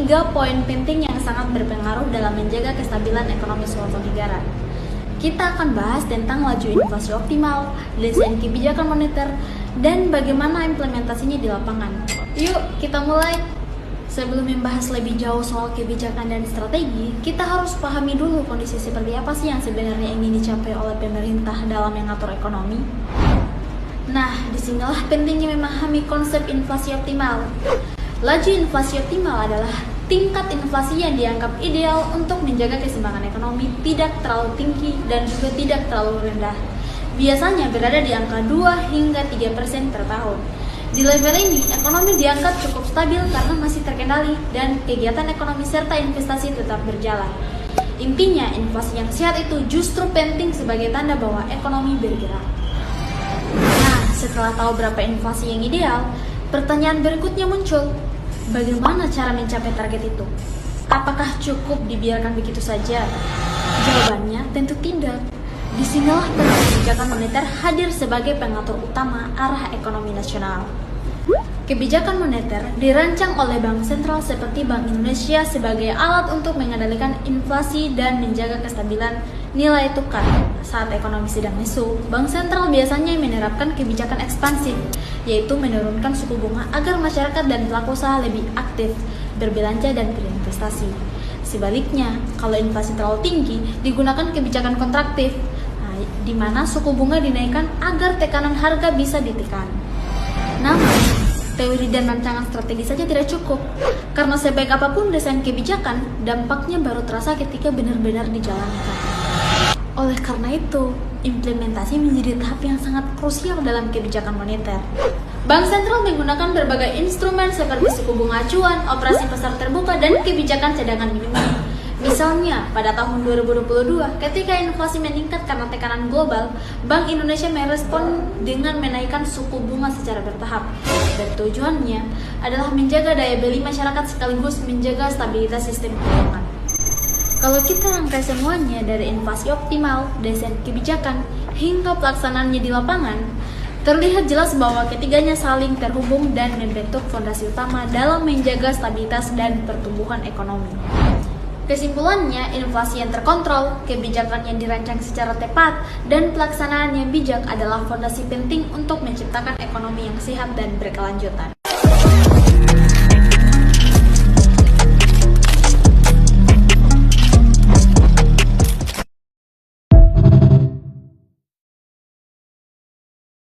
3 poin penting yang sangat berpengaruh dalam menjaga kestabilan ekonomi suatu negara. Kita akan bahas tentang laju inflasi optimal, desain kebijakan moneter, dan bagaimana implementasinya di lapangan. Yuk, kita mulai. Sebelum membahas lebih jauh soal kebijakan dan strategi, kita harus pahami dulu kondisi seperti apa sih yang sebenarnya ingin dicapai oleh pemerintah dalam mengatur ekonomi. Nah, disinilah pentingnya memahami konsep inflasi optimal. Laju inflasi optimal adalah tingkat inflasi yang dianggap ideal untuk menjaga keseimbangan ekonomi tidak terlalu tinggi dan juga tidak terlalu rendah. Biasanya berada di angka 2 hingga 3% per tahun. Di level ini, ekonomi dianggap cukup stabil karena masih terkendali dan kegiatan ekonomi serta investasi tetap berjalan. Intinya, inflasi yang sehat itu justru penting sebagai tanda bahwa ekonomi bergerak. Nah, setelah tahu berapa inflasi yang ideal, pertanyaan berikutnya muncul. Bagaimana cara mencapai target itu? Apakah cukup dibiarkan begitu saja? Jawabannya tentu tidak. Disinilah peran kebijakan moneter hadir sebagai pengatur utama arah ekonomi nasional. Kebijakan moneter dirancang oleh Bank Sentral seperti Bank Indonesia sebagai alat untuk mengendalikan inflasi dan menjaga kestabilan nilai tukar. Saat ekonomi sedang lesu, Bank Sentral biasanya menerapkan kebijakan ekspansif, yaitu menurunkan suku bunga agar masyarakat dan pelaku usaha lebih aktif berbelanja dan berinvestasi. Sebaliknya, kalau inflasi terlalu tinggi, digunakan kebijakan kontraktif, di mana suku bunga dinaikkan agar tekanan harga bisa ditekan. Namun, teori dan rancangan strategi saja tidak cukup, karena sebaik apapun desain kebijakan, dampaknya baru terasa ketika benar-benar dijalankan. Oleh karena itu, implementasi menjadi tahap yang sangat krusial dalam kebijakan moneter. Bank Sentral menggunakan berbagai instrumen seperti suku bunga acuan, operasi pasar terbuka, dan kebijakan cadangan minimum. Misalnya, pada tahun 2022, ketika inflasi meningkat karena tekanan global, Bank Indonesia merespon dengan menaikkan suku bunga secara bertahap. Dan tujuannya adalah menjaga daya beli masyarakat sekaligus menjaga stabilitas sistem keuangan. Kalau kita rangkai semuanya dari inflasi optimal, desain kebijakan, hingga pelaksanaannya di lapangan, terlihat jelas bahwa ketiganya saling terhubung dan membentuk fondasi utama dalam menjaga stabilitas dan pertumbuhan ekonomi. Kesimpulannya, inflasi yang terkontrol, kebijakan yang dirancang secara tepat, dan pelaksanaan yang bijak adalah fondasi penting untuk menciptakan ekonomi yang sehat dan berkelanjutan.